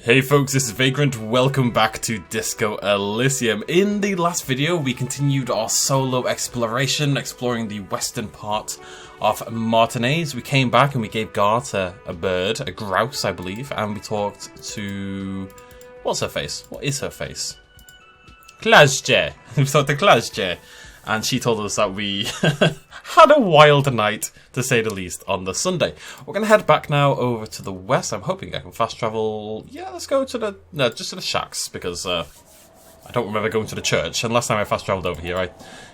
Hey folks, this is Vagrant. Welcome back to Disco Elysium. In the last video, we continued our solo exploration, exploring the western part of Martinaise. We came back and we gave Gart a bird, a grouse, I believe, and we talked to... What's her face? What is her face? Klazje. We talked to Klazje, and she told us that we had a wild night, to say the least, on the Sunday. We're going to head back now over to the west. I'm hoping I can fast travel. Yeah, let's go to just to the shacks, because I don't remember going to the church. And last time I fast traveled over here, I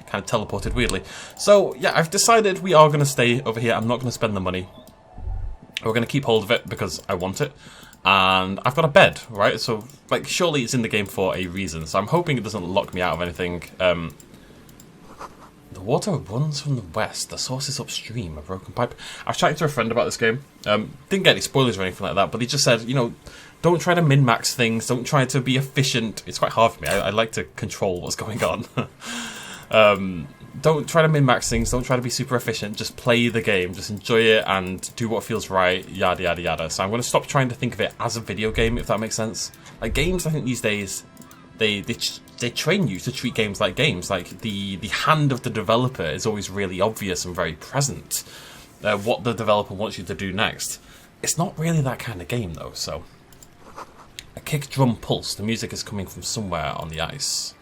kind of teleported weirdly. So, yeah, I've decided we are going to stay over here. I'm not going to spend the money. We're going to keep hold of it because I want it. And I've got a bed, right? So, like, surely it's in the game for a reason. So I'm hoping it doesn't lock me out of anything. The water runs from the west. The source is upstream. A broken pipe. I was chatting to a friend about this game. Didn't get any spoilers or anything like that, but he just said, you know, don't try to min-max things. Don't try to be efficient. It's quite hard for me. I like to control what's going on. Don't try to min-max things. Don't try to be super efficient. Just play the game. Just enjoy it and do what feels right. Yada, yada, yada. So I'm going to stop trying to think of it as a video game, if that makes sense. Like, games, I think these days... They train you to treat games like games. Like, the hand of the developer is always really obvious and very present. What the developer wants you to do next. It's not really that kind of game, though, so... A kick drum pulse. The music is coming from somewhere on the ice.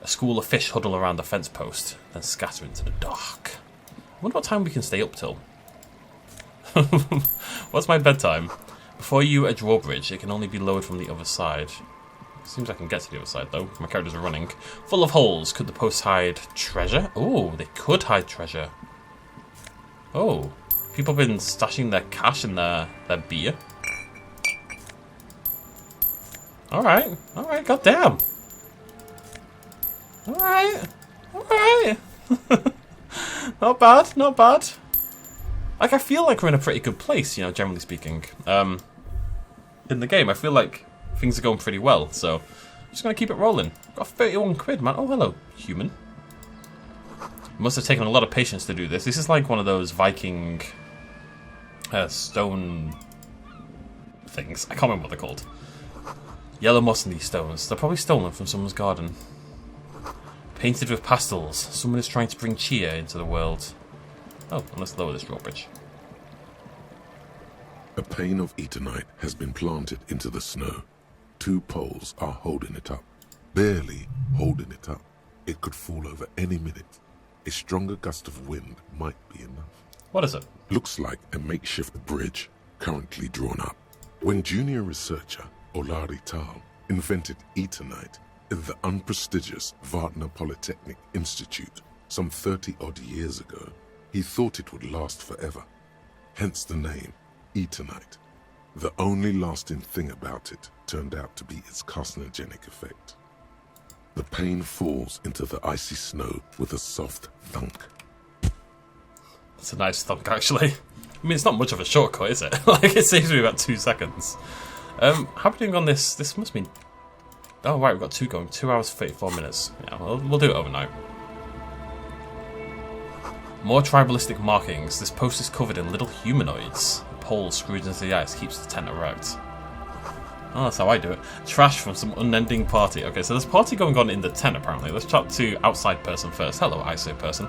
A school of fish huddle around the fence post, then scatter into the dark. I wonder what time we can stay up till. What's my bedtime? Before you a drawbridge, it can only be lowered from the other side. Seems I can get to the other side, though. My characters are running. Full of holes. Could the posts hide treasure? Oh, they could hide treasure. Oh, people have been stashing their cash in their beer. Alright, goddamn. Alright. Not bad, not bad. Like, I feel like we're in a pretty good place, you know, generally speaking. In the game, I feel like things are going pretty well, so I'm just going to keep it rolling. Got 31 quid, man. Oh, hello, human. Must have taken a lot of patience to do this. This is like one of those Viking stone things. I can't remember what they're called. Yellow moss in these stones. They're probably stolen from someone's garden. Painted with pastels. Someone is trying to bring cheer into the world. Oh, and let's lower this drawbridge. A pane of Eternite has been planted into the snow. 2 poles are holding it up. Barely holding it up. It could fall over any minute. A stronger gust of wind might be enough. What is it? Looks like a makeshift bridge, currently drawn up. When junior researcher Olari Tal invented Eternite in the unprestigious Wagner Polytechnic Institute some 30-odd years ago, he thought it would last forever. Hence the name Eternite. The only lasting thing about it turned out to be its carcinogenic effect. The pane falls into the icy snow with a soft thunk. That's a nice thunk, actually. I mean, it's not much of a shortcut, is it? Like, it saves me about 2 seconds. How are we doing on this? This must be... Oh, right, we've got 2 going. 2 hours, 34 minutes. Yeah, we'll do it overnight. More tribalistic markings. This post is covered in little humanoids. The pole screwed into the ice keeps the tent erect. Oh, that's how I do it. Trash from some unending party. Okay, so there's a party going on in the tent, apparently. Let's chat to outside person first. Hello, ISO person.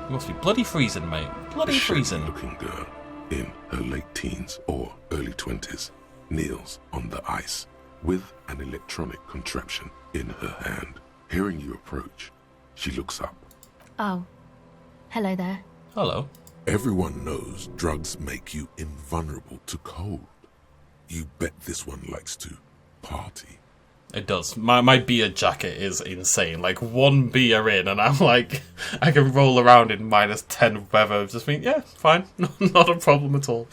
You must be bloody freezing, mate. Bloody freezing. A looking girl in her late teens or early 20s kneels on the ice with an electronic contraption in her hand. Hearing you approach, she looks up. Oh. Hello there. Hello. Everyone knows drugs make you invulnerable to cold. You bet this one likes to party. It does. My beer jacket is insane. Like, 1 beer in and I'm like, I can roll around in -10 weather. Just think, yeah, fine. Not a problem at all.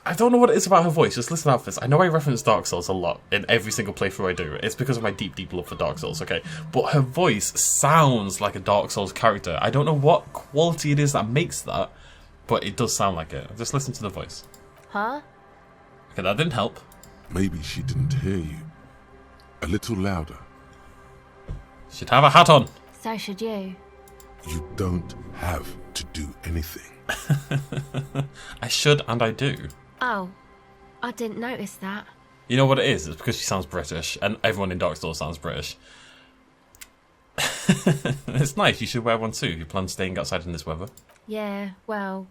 I don't know what it is about her voice. Just listen out for this. I know I reference Dark Souls a lot in every single playthrough I do. It's because of my deep, deep love for Dark Souls, okay? But her voice sounds like a Dark Souls character. I don't know what quality it is that makes that, but it does sound like it. Just listen to the voice. Huh? Okay, that didn't help. Maybe she didn't hear you. A little louder. Should have a hat on. So should you. You don't have to do anything. I should and I do. Oh. I didn't notice that. You know what it is? It's because she sounds British, and everyone in Darkstore sounds British. It's nice. You should wear one too if you plan on staying outside in this weather. Yeah, well...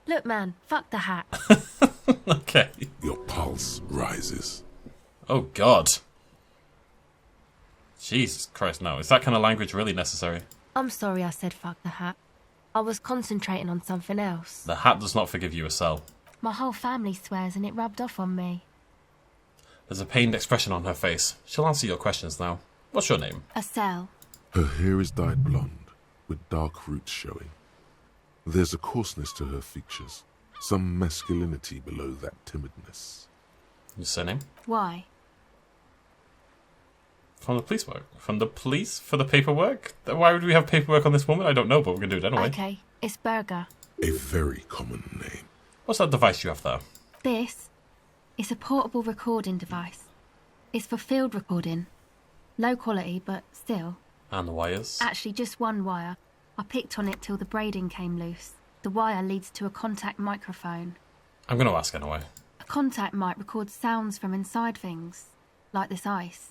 Look, man, fuck the hat. Okay. Your pulse rises. Oh, God. Jesus Christ, no. Is that kind of language really necessary? I'm sorry I said fuck the hat. I was concentrating on something else. The hat does not forgive you a cell. My whole family swears and it rubbed off on me. There's a pained expression on her face. She'll answer your questions now. What's your name? A cell. Her hair is dyed blonde, with dark roots showing. There's a coarseness to her features, some masculinity below that timidness. Your surname? Why? From the police work? From the police? For the paperwork? Why would we have paperwork on this woman? I don't know, but we're going to do it anyway. Okay, it's Burger. A very common name. What's that device you have there? This is a portable recording device. It's for field recording. Low quality, but still. And the wires? Actually, just one wire. I picked on it till the braiding came loose. The wire leads to a contact microphone. I'm going to ask anyway. A contact mic records sounds from inside things, like this ice.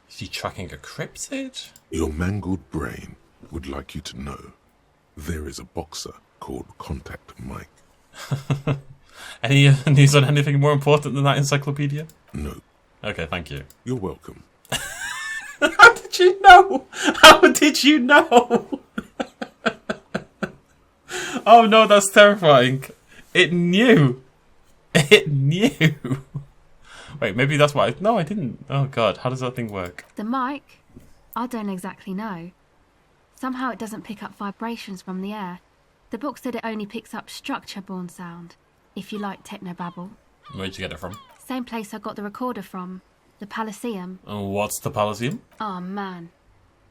Is she tracking a cryptid? Your mangled brain would like you to know there is a boxer called Contact Mike. Any news on anything more important than that encyclopedia? No. Okay, thank you. You're welcome. How did you know? How did you know? Oh no, that's terrifying. It knew. It knew. Wait, maybe that's why. No, I didn't. Oh god, how does that thing work? The mic? I don't exactly know. Somehow it doesn't pick up vibrations from the air. The book said it only picks up structure-borne sound, if you like technobabble. Where'd you get it from? Same place I got the recorder from, the Palaceum. And what's the Palaceum? Oh man,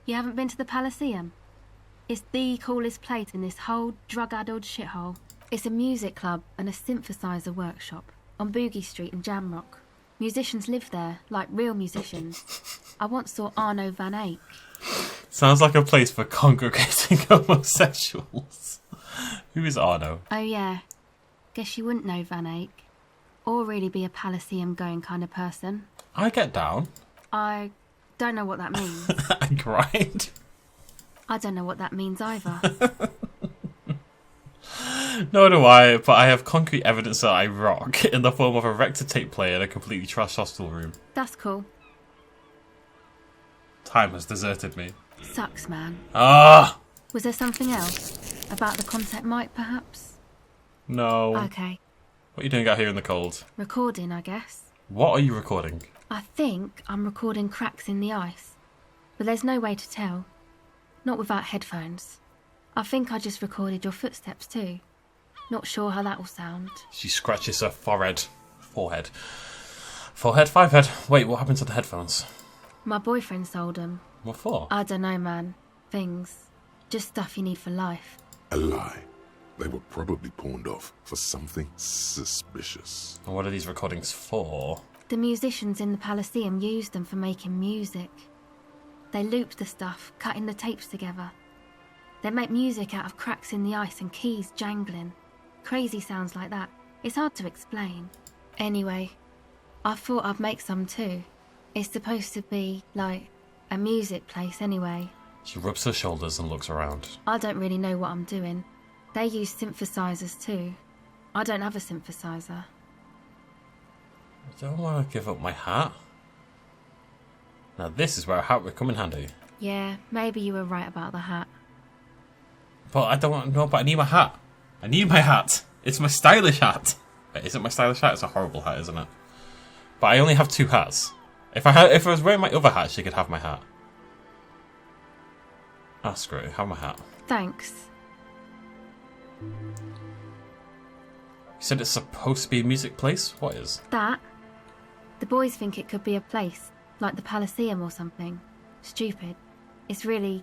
you haven't been to the Palaceum? It's the coolest place in this whole drug-addled shithole. It's a music club and a synthesizer workshop on Boogie Street in Jamrock. Musicians live there, like real musicians. I once saw Arno van Eyck. Sounds like a place for congregating homosexuals. Who is Arno? Oh yeah, guess you wouldn't know Van Eyck. Or really be a Palaceum going kind of person. I get down. I don't know what that means. I grind. I don't know what that means either. Nor do I, but I have concrete evidence that I rock in the form of a Rector tape player in a completely trashed hostel room. That's cool. Time has deserted me. Sucks, man. Ah! Was there something else? About the contact mic, perhaps? No. Okay. What are you doing out here in the cold? Recording, I guess. What are you recording? I think I'm recording cracks in the ice. But there's no way to tell. Not without headphones. I think I just recorded your footsteps too. Not sure how that will sound. She scratches her forehead. Forehead. Forehead, five head. Wait, what happened to the headphones? My boyfriend sold them. What for? I don't know, man. Things. Just stuff you need for life. A lie. They were probably pawned off for something suspicious. And what are these recordings for? The musicians in the Palaceum used them for making music. They looped the stuff, cutting the tapes together. They make music out of cracks in the ice and keys jangling. Crazy sounds like that. It's hard to explain. Anyway, I thought I'd make some too. It's supposed to be, like, a music place anyway. She rubs her shoulders and looks around. I don't really know what I'm doing. They use synthesizers too. I don't have a synthesizer. I don't want to give up my hat. Now this is where a hat would come in handy. Yeah, maybe you were right about the hat. But I don't want to know, but I need my hat. I need my hat. It's my stylish hat. Wait, is it my stylish hat? It's a horrible hat, isn't it? But I only have two hats. If I was wearing my other hat, she could have my hat. Ah, screw it. Have my hat. Thanks. You said it's supposed to be a music place? What is? That? The boys think it could be a place, like the Palaceum or something. Stupid. It's really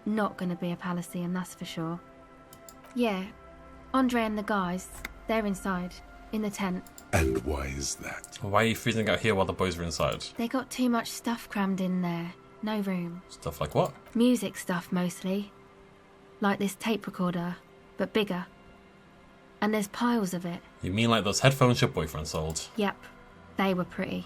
not going to be a Palaceum, that's for sure. Yeah, Andre and the guys, they're inside, in the tent. And why is that? Why are you freezing out here while the boys are inside? They got too much stuff crammed in there. No room. Stuff like what? Music stuff, mostly. Like this tape recorder, but bigger. And there's piles of it. You mean like those headphones your boyfriend sold? Yep, they were pretty.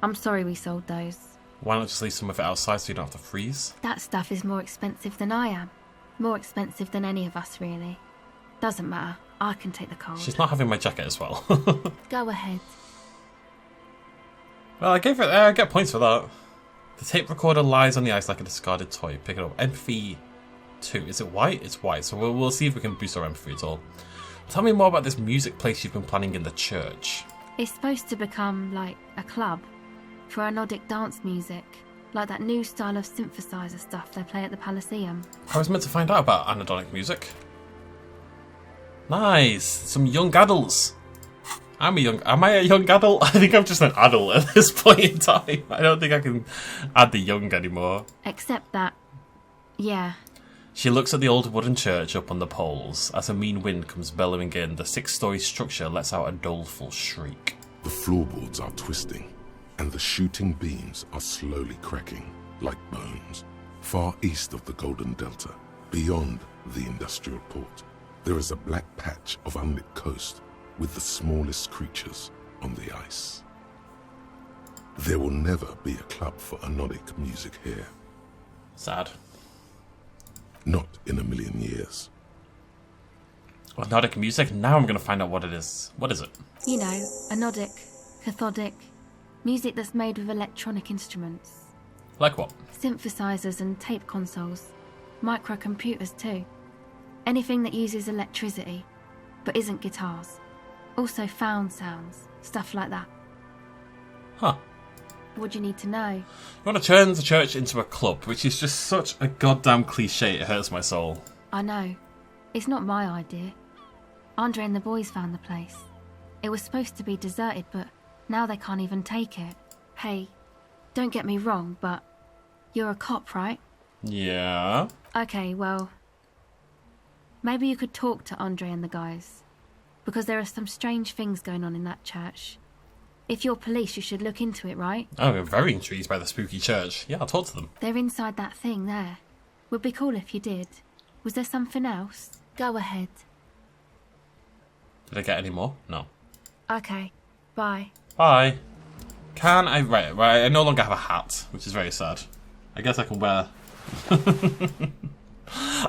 I'm sorry we sold those. Why not just leave some of it outside so you don't have to freeze? That stuff is more expensive than I am. More expensive than any of us, really. Doesn't matter. I can take the cold. She's not having my jacket as well. Go ahead. Well, I get points for that. The tape recorder lies on the ice like a discarded toy. Pick it up. Empathy 2. Is it white? It's white. So we'll see if we can boost our empathy at all. Tell me more about this music place you've been planning in the church. It's supposed to become like a club for anodic dance music, like that new style of synthesizer stuff they play at the Palaceum. I was meant to find out about anodonic music. Nice! Some young adults! Am I a young adult? I think I'm just an adult at this point in time. I don't think I can add the young anymore. Except that, yeah. She looks at the old wooden church up on the poles. As a mean wind comes bellowing in, the 6-story structure lets out a doleful shriek. The floorboards are twisting, and the shooting beams are slowly cracking, like bones. Far east of the Golden Delta, beyond the industrial port, there is a black patch of unlit coast with the smallest creatures on the ice. There will never be a club for anodic music here. Sad. Not in a million years. Anodic music? Now I'm going to find out what it is. What is it? You know, anodic, cathodic, music that's made with electronic instruments. Like what? Synthesizers and tape consoles. Microcomputers too. Anything that uses electricity, but isn't guitars. Also found sounds, stuff like that. Huh. What do you need to know? You want to turn the church into a club, which is just such a goddamn cliche, it hurts my soul. I know. It's not my idea. Andre and the boys found the place. It was supposed to be deserted, but now they can't even take it. Hey, don't get me wrong, but you're a cop, right? Yeah. Okay, well, maybe you could talk to Andre and the guys, because there are some strange things going on in that church. If you're police, you should look into it, right? Oh, we're very intrigued by the spooky church. Yeah, I'll talk to them. They're inside that thing there. Would be cool if you did. Was there something else? Go ahead. Did I get any more? No. Okay, bye. Bye. Can I... Right, I no longer have a hat, which is very sad. I guess I can wear...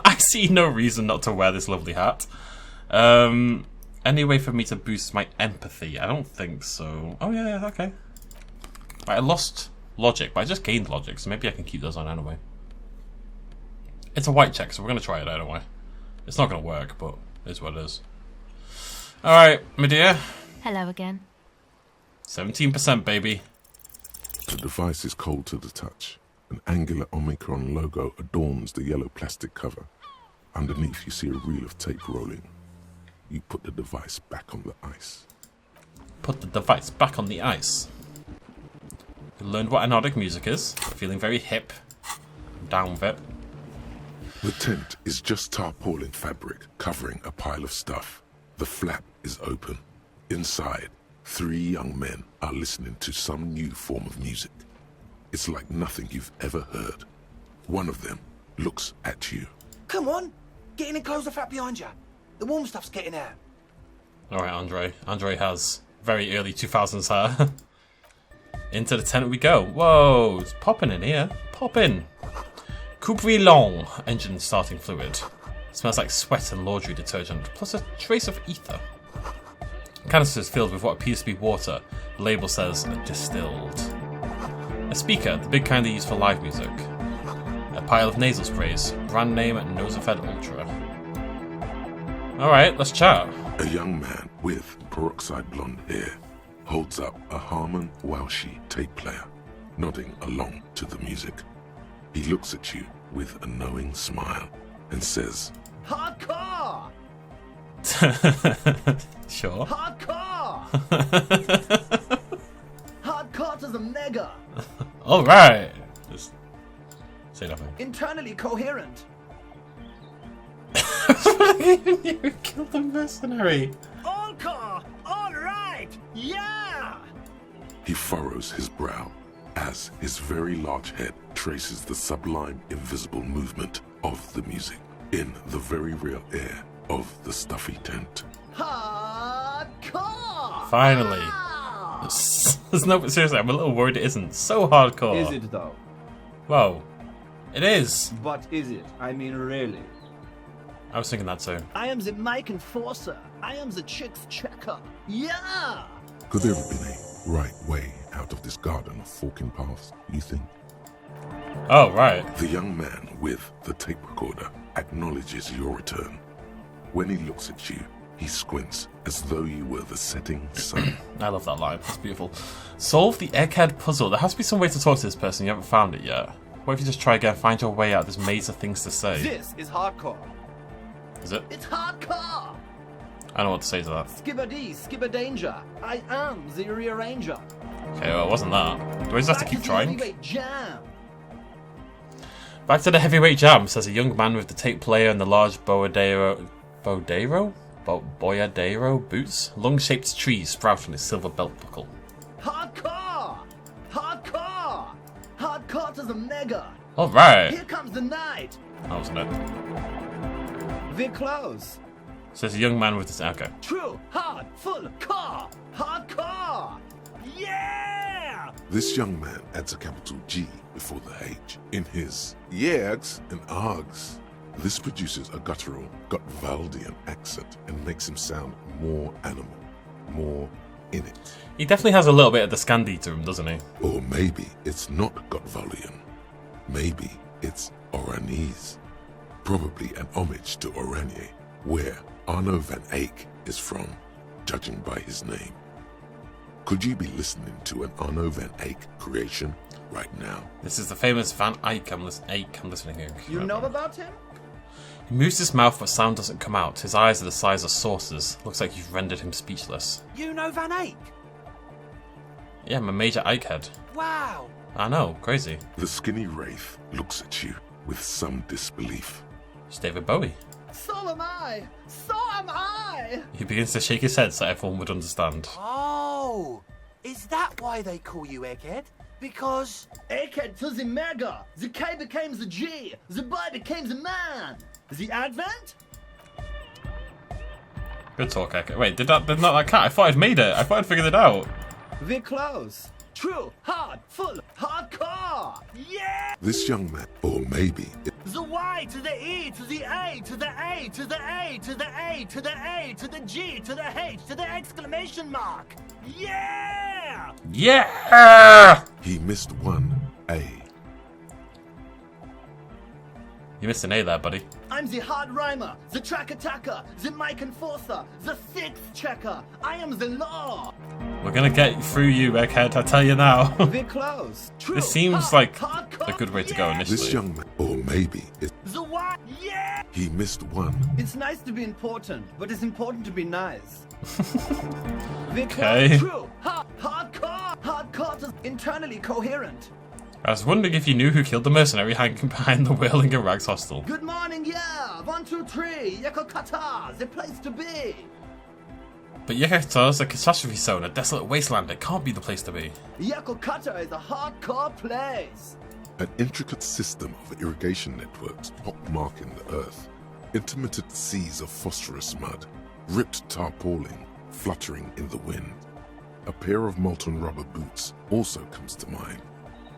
I see no reason not to wear this lovely hat. Any way for me to boost my empathy? I don't think so. Oh, yeah, okay. Right, I lost logic, but I just gained logic, so maybe I can keep those on anyway. It's a white check, so we're going to try it anyway. It's not going to work, but it is what it is. Alright, Medea. Hello again. 17%, baby. The device is cold to the touch. An angular Omicron logo adorns the yellow plastic cover. Underneath, you see a reel of tape rolling. You put the device back on the ice. Put the device back on the ice. We learned what anodic music is. Feeling very hip. I'm down with it. The tent is just tarpaulin fabric covering a pile of stuff. The flap is open. Inside, 3 young men are listening to some new form of music. It's like nothing you've ever heard. One of them looks at you. Come on, get in and close the flap behind you. The warm stuff's getting out. Alright, Andre. Andre has very early 2000s hair. Into the tent we go. Whoa, it's popping in here. Popping. Coupe long engine starting fluid. Smells like sweat and laundry detergent, plus a trace of ether. Canister is filled with what appears to be water. The label says distilled. A speaker, the big kind they use for live music. A pile of nasal sprays, brand name Nosafed Ultra. Alright, let's chat. A young man with peroxide blonde hair holds up a Harman Walshy tape player, nodding along to the music. He looks at you with a knowing smile and says, Hardcore! Sure. Hardcore! Hardcore to the mega! Alright. Just say nothing. Internally coherent. You killed the mercenary. All core! All right! Yeah! He furrows his brow as his very large head traces the sublime invisible movement of the music in the very real air of the stuffy tent. Hardcore! Finally. There's no, seriously, I'm a little worried it isn't. So hardcore. Is it though? Whoa. It is. But is it? I mean, really? I was thinking that too. I am the mic enforcer. I am the chicks checker. Yeah! Could there have been a right way out of this garden of forking paths, you think? Oh, right. The young man with the tape recorder acknowledges your return. When he looks at you, he squints as though you were the setting sun. I love that line. It's beautiful. Solve the egghead puzzle. There has to be some way to talk to this person. You haven't found it yet. What if you just try again, find your way out of this maze of things to say? This is hardcore. Is it? It's hardcore! I don't know what to say to that. Skibber-dee, skibber-danger. I am the rearranger. Okay, well, it wasn't that. Do I just have to keep trying? Heavyweight jam. Back to the heavyweight jam, says a young man with the tape player and the large boyadero boots. Lung-shaped trees sprout from his silver belt buckle. Hardcore! Hardcore! Hardcore to the mega. Alright. Here comes the night. That wasn't it. We're close. Says a young man with this. Okay. True, hard, full, car. Hardcore! Yeah! This young man adds a capital G before the H in his yegs and args. This produces a guttural, Gotwaldian accent and makes him sound more animal, more in it. He definitely has a little bit of the Scandi to him, doesn't he? Or maybe it's not Gotwaldian. Maybe it's Oranese. Probably an homage to Oranje, where Arno van Eyck is from, judging by his name. Could you be listening to an Arno van Eyck creation right now? This is the famous Van Eyck I'm listening to. You know about him? He moves his mouth but sound doesn't come out. His eyes are the size of saucers. Looks like you've rendered him speechless. You know Van Eyck? Yeah, I'm a major Eyck-head. Wow. I know, crazy. The skinny wraith looks at you with some disbelief. It's David Bowie. So am I! So am I! He begins to shake his head so everyone would understand. Oh, is that why they call you Egghead? Because... Egghead to the mega. The K became the G. The boy became the man. The Advent? Good talk, Egghead. Wait, did not that cat? I thought I'd made it. I thought I'd figured it out. We're close. True, hard, full, hardcore. Yeah! This young man, or maybe it, The Y to the E to the A to the A to the A to the A to the A to the G to the H to the exclamation mark. Yeah! Yeah! he missed one A. You missed an A there, buddy. I'm the hard rhymer, the track attacker, the mic enforcer, the sixth checker. I am the law. We're gonna get through you, Egghead, I tell you now. We're close. True, This seems hard, like hardcore, a good way to go yeah! initially. This young man, or maybe it, The Y, yeah! he missed one. It's nice to be important, but it's important to be nice. We're Okay. close. True, hardcore is internally coherent. I was wondering if you knew who killed the mercenary hanging behind the Whirling and Rags hostel. Good morning, yeah. 1, 2, 3. Yekokata, the place to be. But Yekata's a catastrophe zone, a desolate wasteland. It can't be the place to be. Yekokata is a hardcore place. An intricate system of irrigation networks pockmarking the earth. Intermittent seas of phosphorus mud, ripped tarpaulin fluttering in the wind. A pair of molten rubber boots also comes to mind.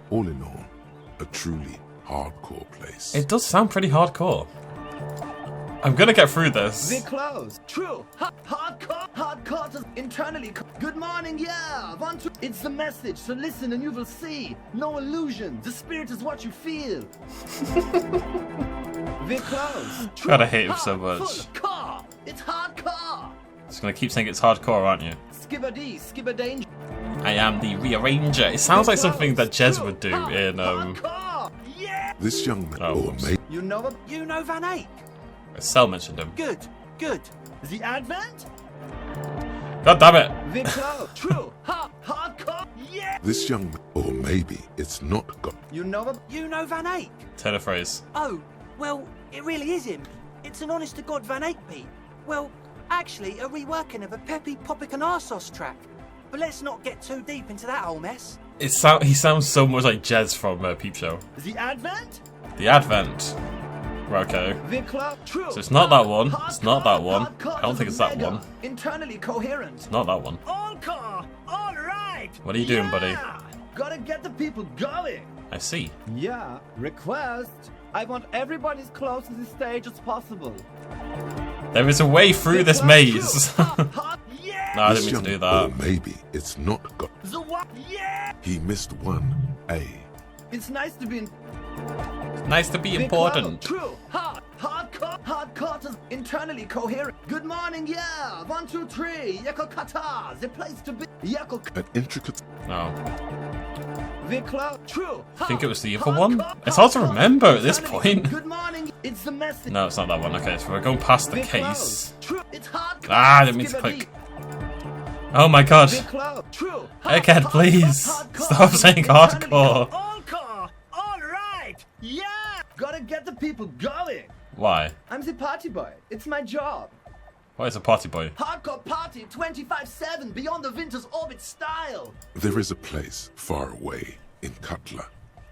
All in all, a truly hardcore place. It does sound pretty hardcore. I'm gonna get through We're this. close. True. Hardcore is internally. Good morning, yeah. 1, 2. It's the message, so listen and you will see. No illusion. The spirit is what you feel. We're close. True. God, I hate him so much. Hardcore. It's hardcore. Just gonna keep saying it's hardcore, aren't you? Skibber-dee, skibber-danger. I am the rearranger. It sounds like something that Jez would do in Hardcore. Yeah. This young man, Oh, or whoops. maybe You know Van Eyck? Cell mentioned him. Good, good. The Advent? God damn it! We're close. True. Hardcore. Yeah. this young man, or maybe it's not got. You know Van Eyck? Turn a phrase. Oh, well, it really is him. It's an honest-to-God Van Eyck beat. Well, actually, a reworking of a Peppy Popic and Arsos track. But let's not get too deep into that whole mess. He sounds so much like Jez from Peep Show. The Advent? The Advent. Okay. True. So it's not that one. It's not that one. I don't think it's that one. Internally coherent. It's not that one. All car. All right. What are you doing, buddy? Gotta get the people going. I see. Yeah. Request. I want everybody as close to the stage as possible. There is a way through this maze. No, I didn't mean to do that. Or maybe it's not got. He missed one A. It's nice to be in. Nice to be important. True. Hardcore is internally coherent. Good morning, yeah. 1, 2, 3. Yako kata. The place to be. Yako. An intricate. Oh. True. I think it was the other one. It's hard to remember at this point. Good morning. It's the message. No, it's not that one. Okay, so we're going past the case. True. It's hardcore. Ah, I didn't mean to click. Oh my god. True. Egghead, please. Stop saying hardcore. All right. Yeah. Gotta get the people going. Why? I'm the party boy. It's my job. What is a party boy? Hardcore party 25/7 beyond the winter's orbit style. There is a place far away in Cutler,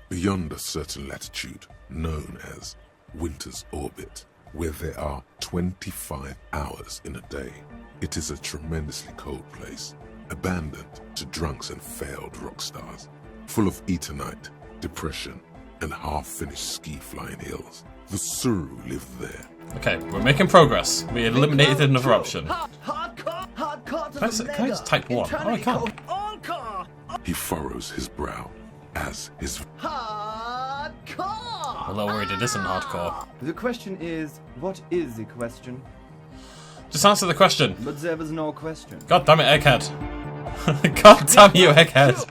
beyond a certain latitude, known as Winter's Orbit, where there are 25 hours in a day. It is a tremendously cold place, abandoned to drunks and failed rock stars, full of eternite, depression, and half-finished ski-flying hills. The Suru live there. Okay, we're making progress. We eliminated another option. Hardcore Can I just type 1? Oh, I can't. He furrows his brow as his... Hardcore! A little worried it isn't hardcore. The question is, what is the question? Just answer the question. But there was no question. God damn it, Egghead. God damn you, Egghead.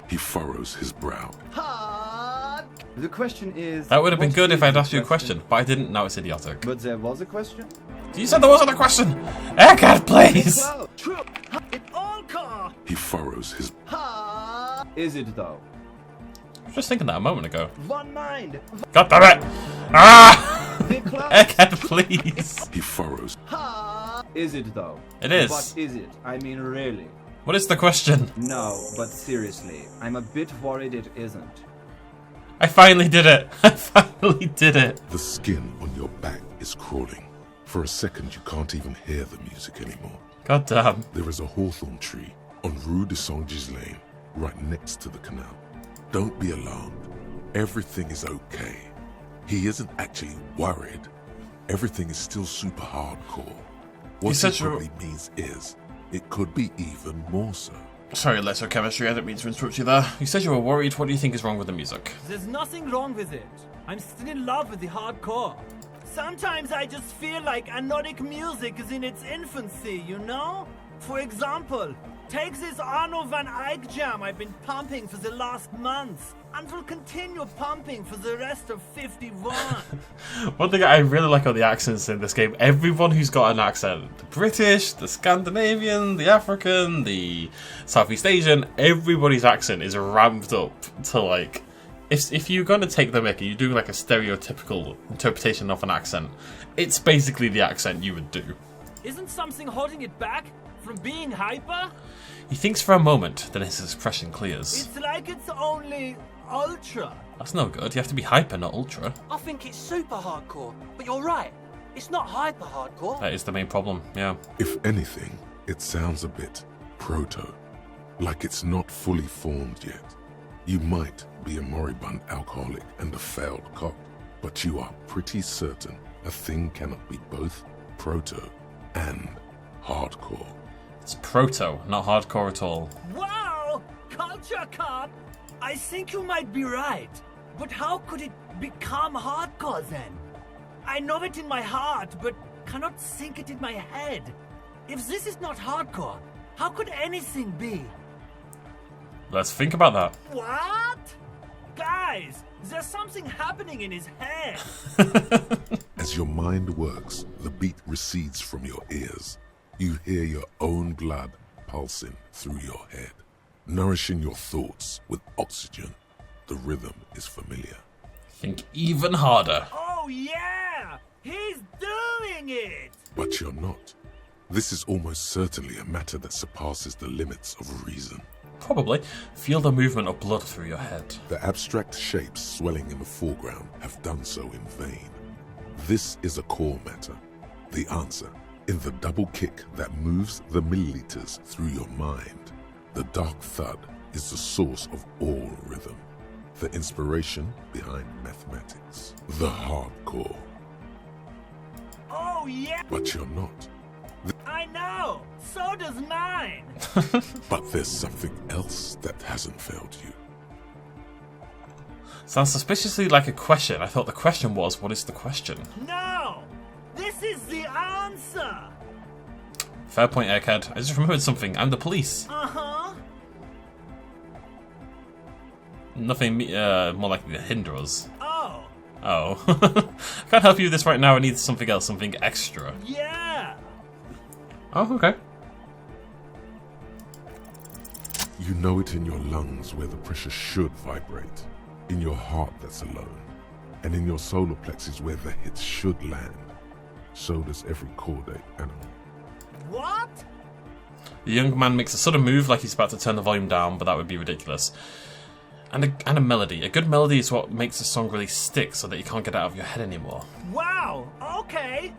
He furrows his brow. The question is... That would have been good if I'd asked you a question, but I didn't. Now it's idiotic. But there was a question? You said there wasn't a question! Egghead, please! He furrows his... Is it though? I was just thinking that a moment ago. One mind. God damn it! Ah! Egghead, please! He furrows. Is it though? It is. What is it? I mean, really? What is the question? No, but seriously, I'm a bit worried it isn't. I finally did it! I finally did it! The skin on your back is crawling. For a second, you can't even hear the music anymore. God damn. There is a hawthorn tree on Rue de Saint-Ghislain, right next to the canal. Don't be alarmed. Everything is okay. He isn't actually worried. Everything is still super hardcore. What he probably means is, it could be even more so. Sorry, electrochemistry, I didn't mean to interrupt you there. You said you were worried. What do you think is wrong with the music? There's nothing wrong with it. I'm still in love with the hardcore. Sometimes I just feel like anodic music is in its infancy, you know? For example, take this Arno van Eyck jam I've been pumping for the last month, and will continue pumping for the rest of 51. One thing I really like are the accents in this game. Everyone who's got an accent. The British, the Scandinavian, the African, the Southeast Asian, everybody's accent is ramped up to like... If you're going to take the mickey, you do like a stereotypical interpretation of an accent, it's basically the accent you would do. Isn't something holding it back from being hyper? He thinks for a moment, then his expression clears. It's like it's only ultra. That's no good. You have to be hyper, not ultra. I think it's super hardcore, but you're right. It's not hyper hardcore. That is the main problem, yeah. If anything, it sounds a bit proto, like it's not fully formed yet. You might be a moribund alcoholic and a failed cop, but you are pretty certain a thing cannot be both proto and hardcore. It's proto, not hardcore at all. Wow! Culture cop! I think you might be right. But how could it become hardcore then? I know it in my heart, but cannot think it in my head. If this is not hardcore, how could anything be? Let's think about that. What? Guys, there's something happening in his head. As your mind works, the beat recedes from your ears. You hear your own blood pulsing through your head, nourishing your thoughts with oxygen. The rhythm is familiar. Think even harder. Oh yeah! He's doing it! But you're not. This is almost certainly a matter that surpasses the limits of reason. Probably. Feel the movement of blood through your head. The abstract shapes swelling in the foreground have done so in vain. This is a core matter. The answer in the double kick that moves the milliliters through your mind. The dark thud is the source of all rhythm. The inspiration behind mathematics. The hardcore. Oh, yeah! But you're not. I know! So does mine! But there's something else that hasn't failed you. Sounds suspiciously like a question. I thought the question was, what is the question? No! This is the answer! Fair point, Egghead. I just remembered something. I'm the police. Uh-huh. Nothing more likely to hinder us. Oh. Oh. I can't help you with this right now. I need something else, something extra. Yeah! Oh, okay. You know it in your lungs where the pressure should vibrate, in your heart that's alone, and in your solar plexus where the hits should land. So does every caudate animal. What? The young man makes a sudden move like he's about to turn the volume down, but that would be ridiculous. And a melody. A good melody is what makes a song really stick so that you can't get it out of your head anymore. Wow, okay.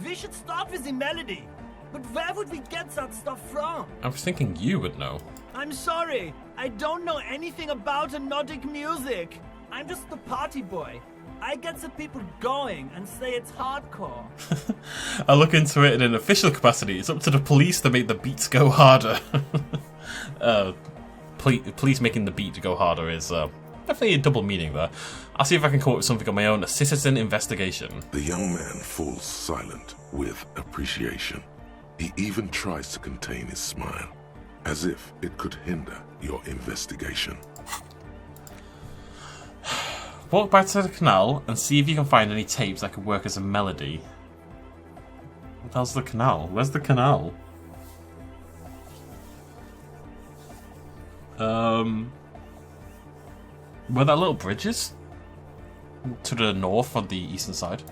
We should start with the melody. But where would we get that stuff from? I was thinking you would know. I'm sorry, I don't know anything about Nordic music. I'm just the party boy. I get the people going and say it's hardcore. I look into it in an official capacity. It's up to the police to make the beats go harder. Police making the beat go harder is definitely a double meaning there. I'll see if I can come up with something on my own. A citizen investigation. The young man falls silent with appreciation. He even tries to contain his smile, as if it could hinder your investigation. Walk back to the canal and see if you can find any tapes that could work as a melody. What the hell's the canal? Where's the canal? Where that little bridge is? To the north on the eastern side.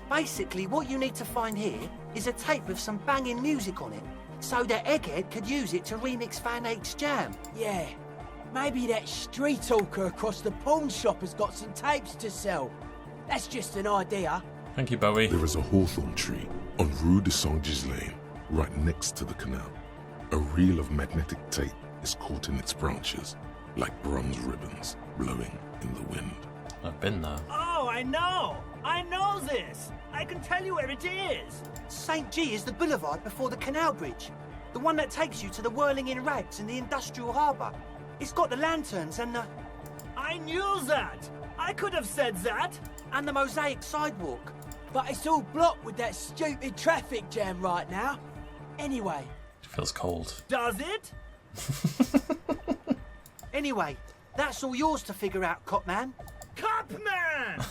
Basically, what you need to find here is a tape with some banging music on it, so that Egghead could use it to remix Van Eyck's jam. Yeah, maybe that street hawker across the pawn shop has got some tapes to sell. That's just an idea. Thank you, Bowie. There is a hawthorn tree on Rue de Saint-Ghislain, right next to the canal. A reel of magnetic tape is caught in its branches, like bronze ribbons blowing in the wind. I've been there. Oh, I know! I know this! I can tell you where it is! St. G is the boulevard before the canal bridge. The one that takes you to the whirling in rags in the industrial harbour. It's got the lanterns and the... I knew that! I could have said that! and the mosaic sidewalk. But it's all blocked with that stupid traffic jam right now. Anyway. It feels cold. Does it? Anyway, that's all yours to figure out, Copman. Copman!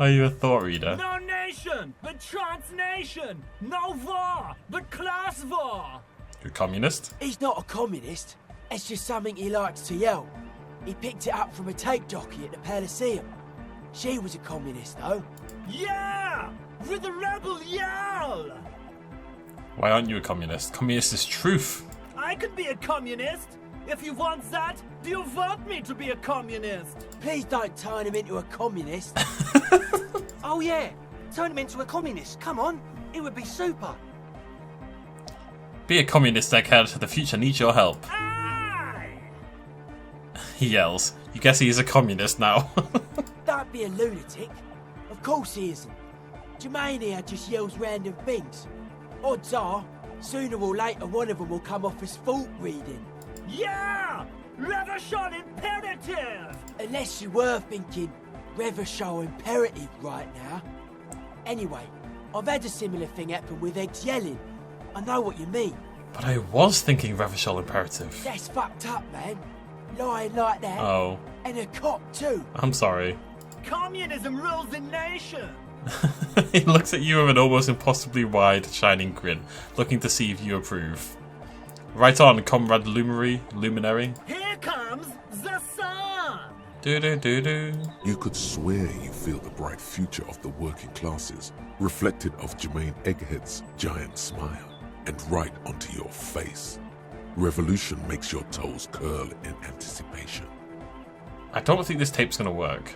Are you a thought reader? No nation, but transnation. No war, but class war. You're a communist? He's not a communist. It's just something he likes to yell. He picked it up from a tape jockey at the Palaceum. She was a communist, though. Yeah! With the rebel yell! Why aren't you a communist? Communist is truth. I could be a communist. If you want that, do you want me to be a communist? Please don't turn him into a communist. Oh yeah, turn him into a communist. Come on, it would be super. Be a communist, Egghead. The future needs your help. Aye! He yells. You guess he is a communist now. Don't be a lunatic. Of course he isn't. Jermaine here just yells random things. Odds are, sooner or later one of them will come off as fault reading. Yeah! Revolution imperative! Unless you were thinking Revolution imperative right now. Anyway, I've had a similar thing happen with eggs yelling. I know what you mean. But I was thinking Revolution imperative. That's fucked up, man. Lying like that. Oh. And a cop too. I'm sorry. Communism rules the nation! He looks at you with an almost impossibly wide, shining grin, looking to see if you approve. Right on, comrade luminary. Here comes the sun! Do-do-do-do. You could swear you feel the bright future of the working classes reflected of Jermaine Egghead's giant smile and right onto your face. Revolution makes your toes curl in anticipation. I don't think this tape's going to work.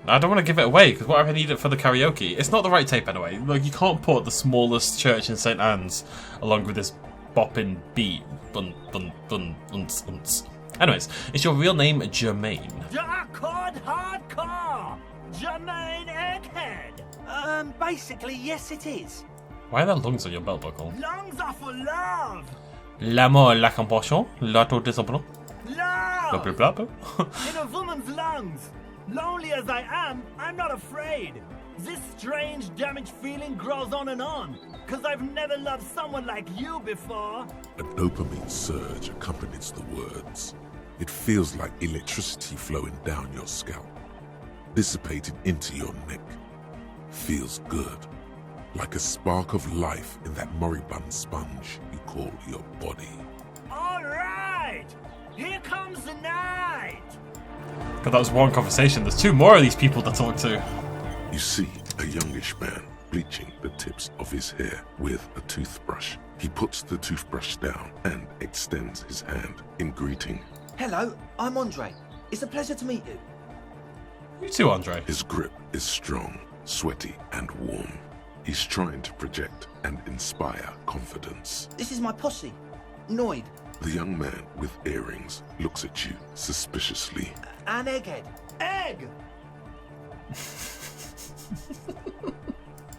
I don't want to give it away, because what if I need it for the karaoke? It's not the right tape anyway. Like, you can't put the smallest church in St. Anne's along with this bopping beat. Bun, bun, bun, unts, unts. Anyways, is your real name Jermaine? Hardcore! Jermaine Egghead! Basically, yes it is. Why are there lungs on your belt buckle? Lungs are for love! L'amour, la compassion, l'auto discipline. Love! Blah, blah, blah. In a woman's lungs! Lonely as I am, I'm not afraid. This strange, damaged feeling grows on and on. Cause I've never loved someone like you before. A dopamine surge accompanies the words. It feels like electricity flowing down your scalp, dissipating into your neck. Feels good. Like a spark of life in that moribund sponge you call your body. Alright! Here comes the night! God, that was one conversation. There's two more of these people to talk to. You see a youngish man bleaching the tips of his hair with a toothbrush. He puts the toothbrush down and extends his hand in greeting. Hello, I'm Andre. It's a pleasure to meet you. You too, Andre. His grip is strong, sweaty, and warm. He's trying to project and inspire confidence. This is my posse, Noid, The young man with earrings looks at you suspiciously. and Egghead. Egg!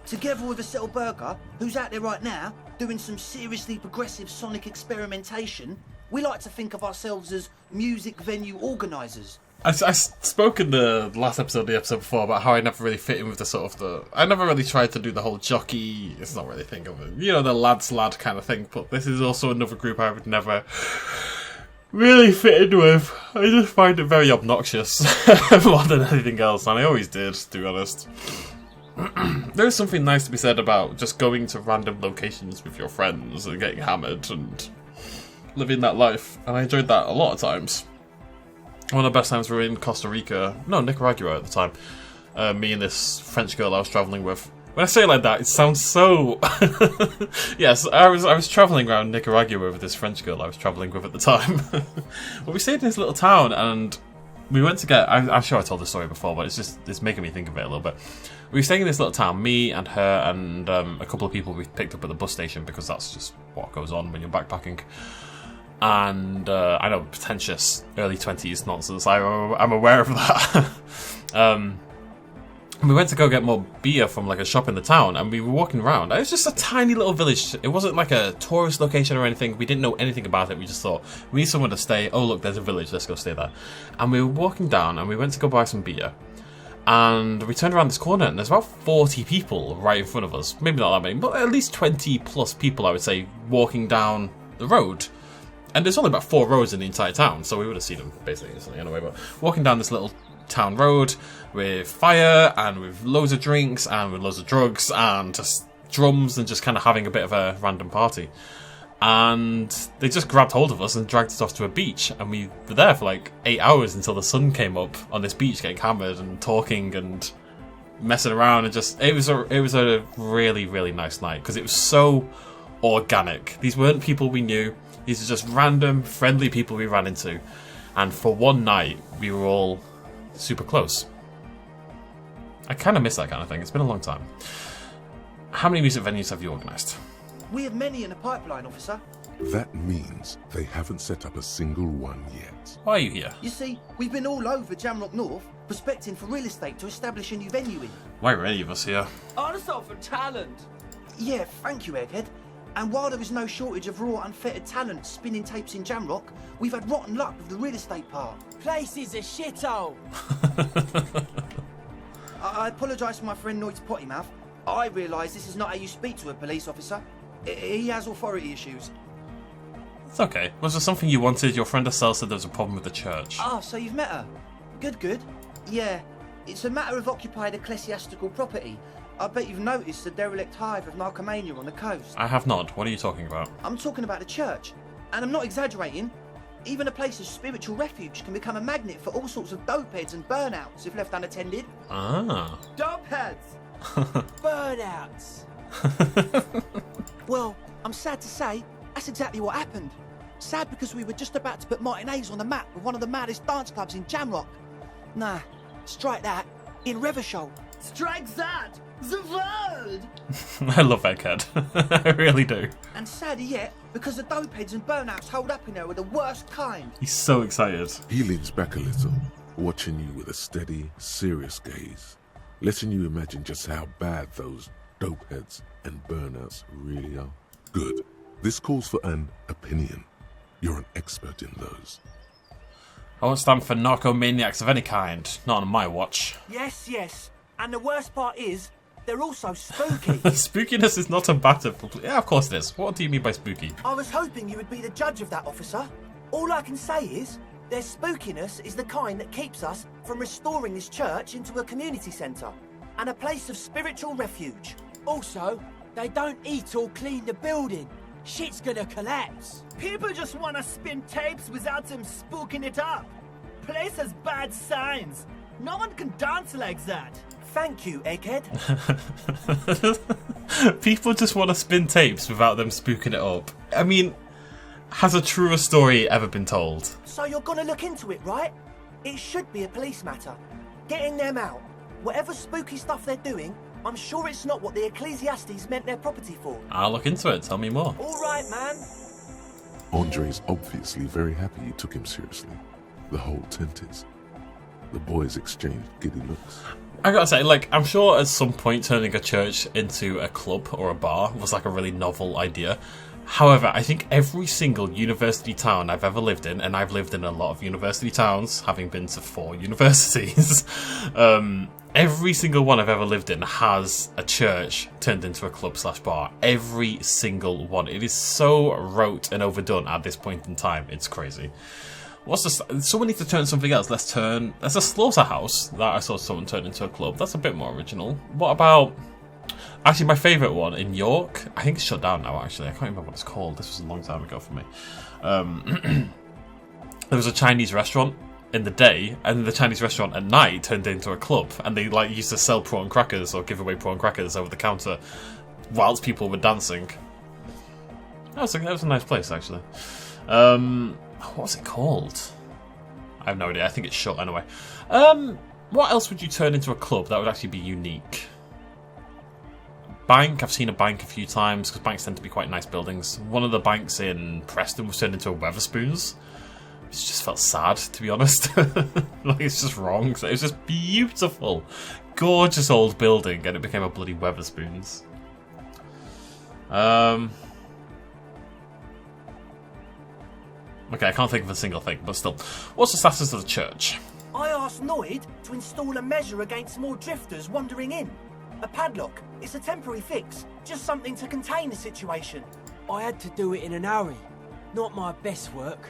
Together with a Settle Burger, who's out there right now, doing some seriously progressive sonic experimentation, we like to think of ourselves as music venue organisers. I spoke in the last episode, the episode before, about how I never really fit in with the sort of I never really tried to do the whole jockey, it's not really a thing of it, you know, the lad's lad kind of thing, but this is also another group I would never really fit in with. I just find it very obnoxious more than anything else, and I always did, to be honest. There is something nice to be said about just going to random locations with your friends and getting hammered and living that life, and I enjoyed that a lot of times. One of the best times we were in Costa Rica, no, Nicaragua at the time. Me and this French girl I was travelling with. When I say it like that, it sounds so... Yes, I was travelling around Nicaragua with this French girl I was travelling with at the time. But we stayed in this little town and we went to get... I'm sure I told this story before, but it's making me think of it a little bit. We were staying in this little town, me and her and a couple of people we picked up at the bus station, because that's just what goes on when you're backpacking. And I know, pretentious early 20s nonsense, I'm aware of that. We went to go get more beer from like a shop in the town, and we were walking around. It was just a tiny little village. It wasn't like a tourist location or anything. We didn't know anything about it. We just thought, we need somewhere to stay. Oh look, there's a village, let's go stay there. And we were walking down and we went to go buy some beer. And we turned around this corner and there's about 40 people right in front of us. Maybe not that many, but at least 20 plus people, I would say, walking down the road. And there's only about 4 roads in the entire town, so we would have seen them basically instantly anyway. But walking down this little town road with fire and with loads of drinks and with loads of drugs and just drums and just kind of having a bit of a random party. And they just grabbed hold of us and dragged us off to a beach, and we were there for like 8 hours until the sun came up on this beach, getting hammered and talking and messing around, and just it was a really, really nice night because it was so organic. These weren't people we knew. These are just random, friendly people we ran into. And for one night, we were all super close. I kind of miss that kind of thing. It's been a long time. How many music venues have you organised? We have many in the pipeline, officer. That means they haven't set up a single one yet. Why are you here? You see, we've been all over Jamrock North, prospecting for real estate to establish a new venue in. Why are any of us here? Also for talent. Yeah, thank you, Egghead. And while there is no shortage of raw, unfettered talent spinning tapes in Jamrock, we've had rotten luck with the real estate part. Place is a shithole. I apologise for my friend Noid's potty mouth. I realise this is not how you speak to a police officer. He has authority issues. It's okay. Was there something you wanted? Your friend Estelle said there was a problem with the church. Ah, so you've met her. Good. Yeah, it's a matter of occupied ecclesiastical property. I bet you've noticed the derelict hive of narcomania on the coast. I have not. What are you talking about? I'm talking about the church. And I'm not exaggerating. Even a place of spiritual refuge can become a magnet for all sorts of dopeheads and burnouts if left unattended. Ah. Dope heads! Burnouts. Well, I'm sad to say, that's exactly what happened. Sad because we were just about to put Martinez on the map with one of the maddest dance clubs in Jamrock. Nah, strike that. In Revachol. Strike that! The world! I love Egghead. I really do. And sadder yet, because the dopeheads and burnouts holed up in there were the worst kind. He's so excited. He leans back a little, watching you with a steady, serious gaze, letting you imagine just how bad those dopeheads and burnouts really are. Good. This calls for an opinion. You're an expert in those. I won't stand for narcomaniacs of any kind. Not on my watch. Yes, yes. And the worst part is, they're also spooky. Spookiness is not a matter for... Yeah, of course it is. What do you mean by spooky? I was hoping you would be the judge of that, officer. All I can say is, their spookiness is the kind that keeps us from restoring this church into a community centre and a place of spiritual refuge. Also, they don't eat or clean the building. Shit's gonna collapse. People just want to spin tapes without them spooking it up. Place has bad signs. No one can dance like that. Thank you, Egghead. People just want to spin tapes without them spooking it up. I mean, has a truer story ever been told? So you're gonna look into it, right? It should be a police matter. Getting them out. Whatever spooky stuff they're doing, I'm sure it's not what the Ecclesiastes meant their property for. I'll look into it. Tell me more. All right, man. Andre's obviously very happy you took him seriously. The whole tent is. The boys exchanged giddy looks. I gotta say, like, I'm sure at some point turning a church into a club or a bar was like a really novel idea. However, I think every single university town I've ever lived in, and I've lived in a lot of university towns, having been to 4 universities, every single one I've ever lived in has a church turned into a club/bar. Every single one. It is so rote and overdone at this point in time. It's crazy. What's this? Someone needs to turn something else. There's a slaughterhouse that I saw someone turn into a club. That's a bit more original. What about... Actually, my favourite one in York, I think it's shut down now, actually. I can't remember what it's called. This was a long time ago for me. There was a Chinese restaurant in the day, and the Chinese restaurant at night turned into a club. And they like used to sell prawn crackers or give away prawn crackers over the counter whilst people were dancing. That was a nice place, actually. What was it called? I have no idea. I think it's shut anyway. What else would you turn into a club that would actually be unique? Bank. I've seen a bank a few times because banks tend to be quite nice buildings. One of the banks in Preston was turned into a Wetherspoons. It just felt sad, to be honest. Like, it's just wrong. So it was just beautiful, gorgeous old building, and it became a bloody Wetherspoons. Okay, I can't think of a single thing, but still. What's the status of the church? I asked Noid to install a measure against more drifters wandering in. A padlock. It's a temporary fix. Just something to contain the situation. I had to do it in an hurry. Not my best work,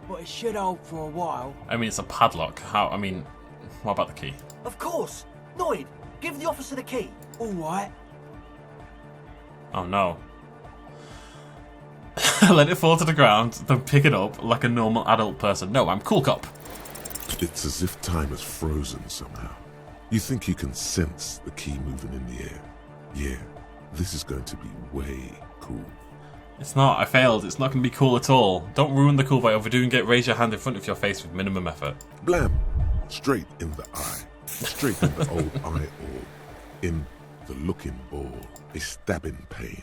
but it should hold for a while. I mean, it's a padlock. What about the key? Of course. Noid, give the officer the key. All right. Oh no. Let it fall to the ground, then pick it up like a normal adult person. No, I'm cool cop. It's as if time has frozen somehow. You think you can sense the key moving in the air. Yeah, this is going to be way cool. It's not. I failed. It's not going to be cool at all. Don't ruin the cool by overdoing it. Raise your hand in front of your face with minimum effort. Blam! Straight in the eye. Straight in the old eye orb. In the looking ball. A stabbing pain.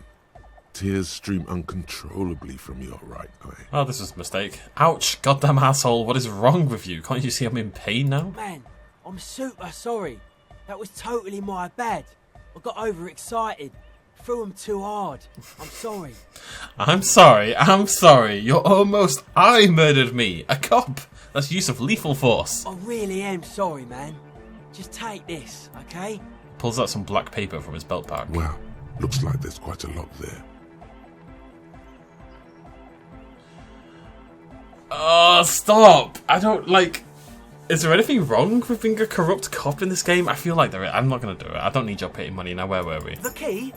Tears stream uncontrollably from your right eye. Oh, this was a mistake. Ouch, goddamn asshole. What is wrong with you? Can't you see I'm in pain now? Man, I'm super sorry. That was totally my bad. I got overexcited. Threw him too hard. I'm sorry. I'm sorry. You're almost murdered me. A cop. That's use of lethal force. I really am sorry, man. Just take this, okay? Pulls out some black paper from his belt bag. Wow, looks like there's quite a lot there. Oh, stop! I don't, like... Is there anything wrong with being a corrupt cop in this game? I feel like there is. I'm not going to do it. I don't need your pity money. Now, where were we? The key?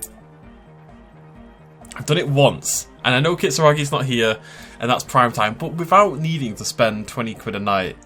I've done it once. And I know Kitsuragi's not here, and that's prime time, but without needing to spend 20 quid a night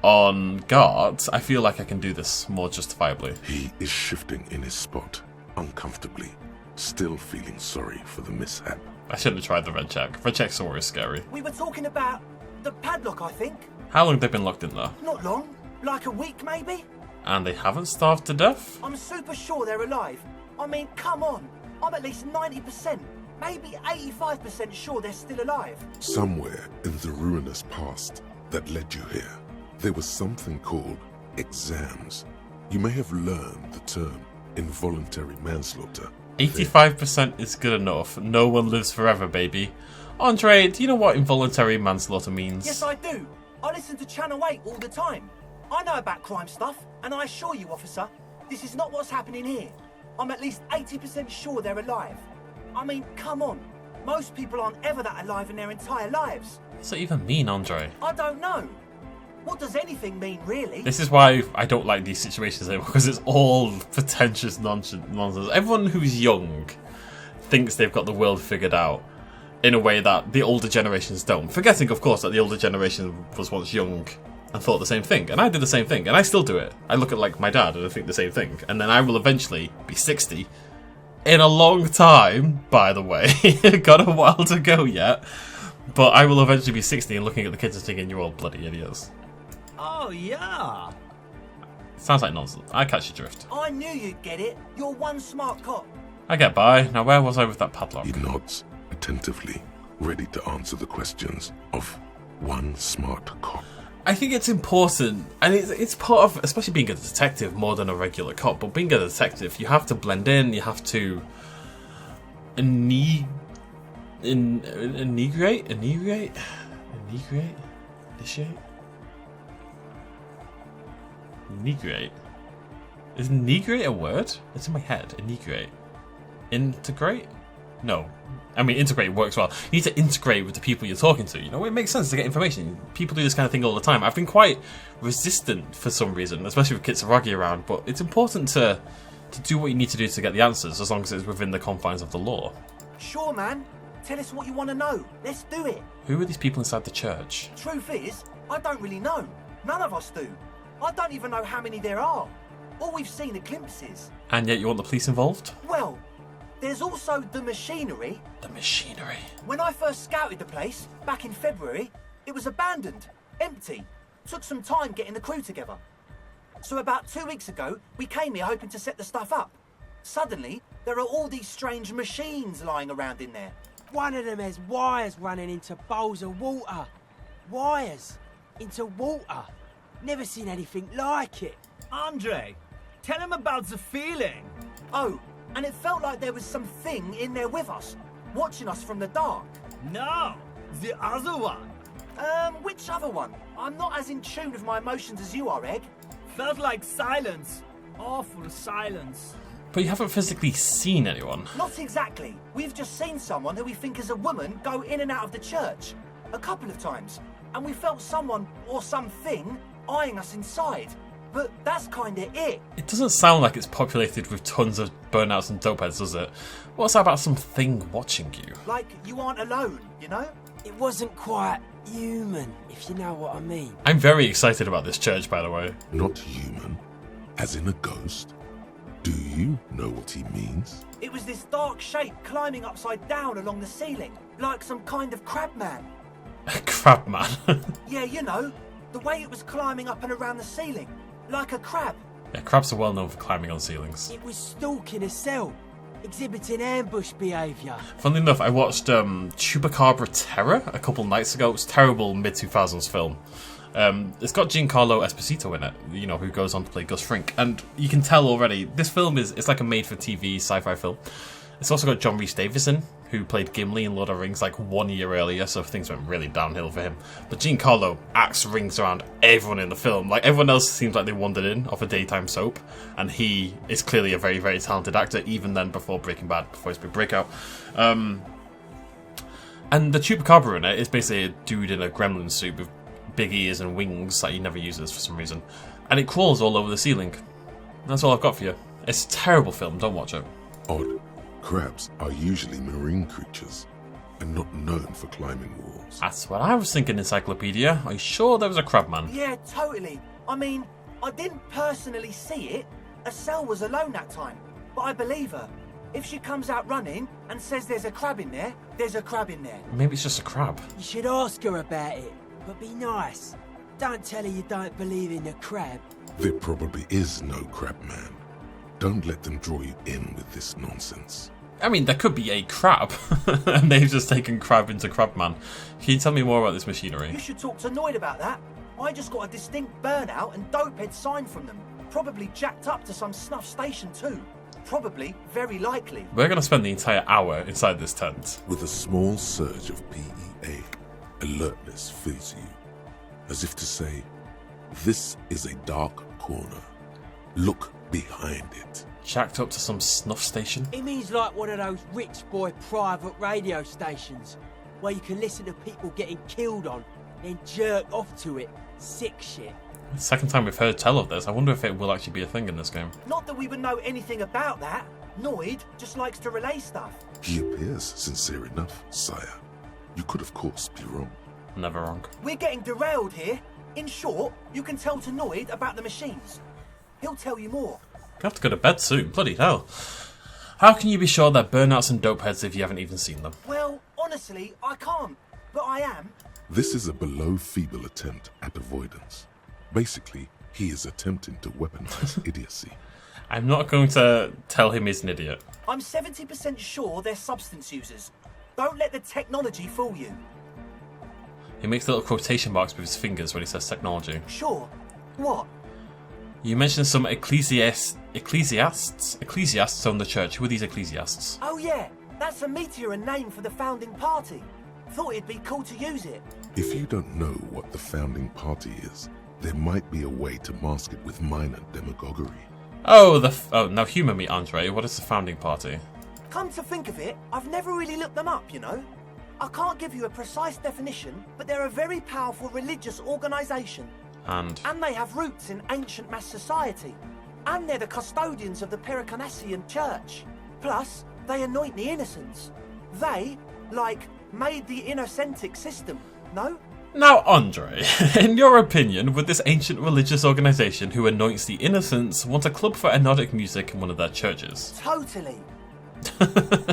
on guards, I feel like I can do this more justifiably. He is shifting in his spot, uncomfortably, still feeling sorry for the mishap. I shouldn't have tried the red check. Red checks are always scary. We were talking about the padlock, I think. How long have they been locked in there? Not long. Like a week, maybe? And they haven't starved to death? I'm super sure they're alive. I mean, come on. I'm at least 90%, maybe 85% sure they're still alive. Somewhere in the ruinous past that led you here, there was something called exams. You may have learned the term involuntary manslaughter. 85% is good enough. No one lives forever, baby. Andre, do you know what involuntary manslaughter means? Yes, I do. I listen to Channel 8 all the time. I know about crime stuff, and I assure you, officer, this is not what's happening here. I'm at least 80% sure they're alive. I mean, come on. Most people aren't ever that alive in their entire lives. What does that even mean, Andre? I don't know. What does anything mean, really? This is why I don't like these situations anymore, because it's all pretentious nonsense. Everyone who's young thinks they've got the world figured out in a way that the older generations don't. Forgetting, of course, that the older generation was once young and thought the same thing. And I did the same thing, and I still do it. I look at, like, my dad and I think the same thing. And then I will eventually be 60. In a long time, by the way. Got a while to go yet. But I will eventually be 60 and looking at the kids and thinking, you're all bloody idiots. Oh, yeah. Sounds like nonsense. I catch your drift. I knew you'd get it. You're one smart cop. I get by. Now, where was I with that padlock? He nods attentively, ready to answer the questions of one smart cop. I think it's important, and it's part of, especially being a detective more than a regular cop, but being a detective, you have to blend in, you have to inebriate? Initiate? Inebriate? Is inebriate a word? It's in my head. Inebriate. Integrate? No. I mean, integrate works well. You need to integrate with the people you're talking to. You know, it makes sense to get information. People do this kind of thing all the time. I've been quite resistant for some reason, especially with Kitsuragi around, but it's important to do what you need to do to get the answers, as long as it's within the confines of the law. Sure, man. Tell us what you want to know. Let's do it. Who are these people inside the church? Truth is, I don't really know. None of us do. I don't even know how many there are. All we've seen are glimpses. And yet you want the police involved? Well, there's also the machinery. The machinery. When I first scouted the place, back in February, it was abandoned, empty. Took some time getting the crew together. So about 2 weeks ago, we came here hoping to set the stuff up. Suddenly, there are all these strange machines lying around in there. One of them has wires running into bowls of water. Wires into water. Never seen anything like it. Andre, tell him about the feeling. Oh, and it felt like there was something in there with us, watching us from the dark. No, the other one. Which other one? I'm not as in tune with my emotions as you are, Egg. Felt like silence. Awful silence. But you haven't physically seen anyone. Not exactly. We've just seen someone who we think is a woman go in and out of the church. A couple of times. And we felt someone, or something, eyeing us inside. But that's kinda it. It doesn't sound like it's populated with tons of burnouts and dopeheads, does it? What's that about something watching you? Like you aren't alone, you know? It wasn't quite human, if you know what I mean. I'm very excited about this church, by the way. Not human, as in a ghost. Do you know what he means? It was this dark shape climbing upside down along the ceiling, like some kind of crab man. Crap, man. Yeah, you know, the way it was climbing up and around the ceiling, like a crab. Yeah, crabs are well known for climbing on ceilings. It was stalking a cell, exhibiting ambush behaviour. Funnily enough, I watched Chupacabra Terror a couple nights ago. It was a terrible mid-2000s film. It's got Giancarlo Esposito in it, you know, who goes on to play Gus Fring. And you can tell already, this film it's like a made-for-TV sci-fi film. It's also got John Rhys-Davidson, who played Gimli in Lord of the Rings like 1 year earlier, so things went really downhill for him. But Giancarlo acts rings around everyone in the film. Like, everyone else seems like they wandered in off a daytime soap, and he is clearly a very, very talented actor, even then before Breaking Bad, before his big breakout. And the Chupacabra in it is basically a dude in a gremlin suit with big ears and wings that he never uses for some reason. And it crawls all over the ceiling. That's all I've got for you. It's a terrible film, don't watch it. Odd. Crabs are usually marine creatures, and not known for climbing walls. That's what I was thinking, Encyclopedia. Are you sure there was a crabman? Yeah, totally. I mean, I didn't personally see it. Estelle was alone that time, but I believe her. If she comes out running and says there's a crab in there, there's a crab in there. Maybe it's just a crab. You should ask her about it, but be nice. Don't tell her you don't believe in the crab. There probably is no crab man. Don't let them draw you in with this nonsense. I mean, there could be a crab, and they've just taken crab into crabman. Can you tell me more about this machinery? You should talk to Noid about that. I just got a distinct burnout and dopehead sign from them. Probably jacked up to some snuff station too. Probably, very likely. We're going to spend the entire hour inside this tent. With a small surge of PEA, alertness fills you, as if to say, this is a dark corner. Look behind it. Jacked up to some snuff station? It means like one of those rich boy private radio stations, where you can listen to people getting killed on, then jerk off to it. Sick shit. Second time we've heard tell of this. I wonder if it will actually be a thing in this game. Not that we would know anything about that. Noid just likes to relay stuff. He appears sincere enough, sire. You could, of course, be wrong. Never wrong. We're getting derailed here. In short, you can tell to Noid about the machines. He'll tell you more. You have to go to bed soon. Bloody hell. How can you be sure they're burnouts and dopeheads if you haven't even seen them? Well, honestly, I can't. But I am. This is a below-feeble attempt at avoidance. Basically, he is attempting to weaponize idiocy. I'm not going to tell him he's an idiot. I'm 70% sure they're substance users. Don't let the technology fool you. He makes little quotation marks with his fingers when he says technology. Sure. What? You mentioned some ecclesiasts on the church. Who are these ecclesiasts? Oh yeah, that's a meteor name for the founding party. Thought it'd be cool to use it. If you don't know what the founding party is, there might be a way to mask it with minor demagoguery. Oh, now humour me, Andre. What is the founding party? Come to think of it, I've never really looked them up, you know. I can't give you a precise definition, but they're a very powerful religious organisation. And they have roots in ancient mass society. And they're the custodians of the Pericarnassian church. Plus, they anoint the innocents. They, made the innocentic system, no? now, Andre, in your opinion, would this ancient religious organisation who anoints the innocents want a club for anodic music in one of their churches? Totally.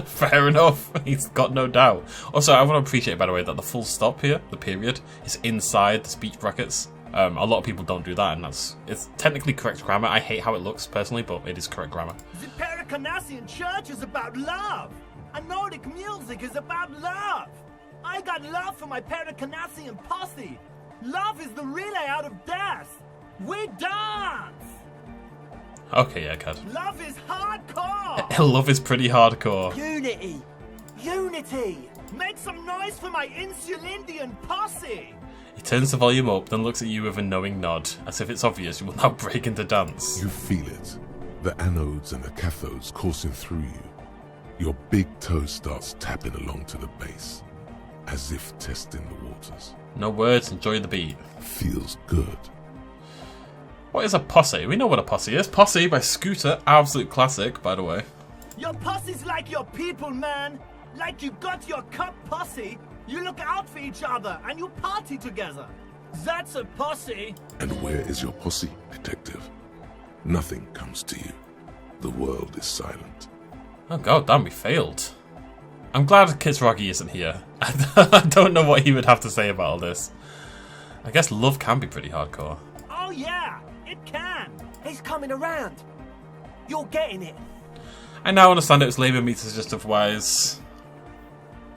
Fair enough. He's got no doubt. Also, I want to appreciate, by the way, that the full stop here, the period, is inside the speech brackets. A lot of people don't do that, and it's technically correct grammar. I hate how it looks, personally, but it is correct grammar. The Pericarnassian church is about love. Nordic music is about love. I got love for my Pericarnassian posse. Love is the relay out of death. We dance. Okay, yeah, Cad. Love is hardcore. Love is pretty hardcore. Unity. Unity. Make some noise for my Insulindian posse. He turns the volume up, then looks at you with a knowing nod, as if it's obvious you will now break into dance. You feel it. The anodes and the cathodes coursing through you. Your big toe starts tapping along to the bass, as if testing the waters. No words, enjoy the beat. Feels good. What is a posse? We know what a posse is. Posse by Scooter, absolute classic, by the way. Your posse's like your people, man. Like you got your cup posse. You look out for each other and you party together. That's a posse. And where is your posse, detective? Nothing comes to you. The world is silent. Oh god damn, we failed. I'm glad Kitsragi isn't here. I don't know what he would have to say about all this. I guess love can be pretty hardcore. Oh yeah, it can. He's coming around. You're getting it. I now understand it was labour meters just otherwise.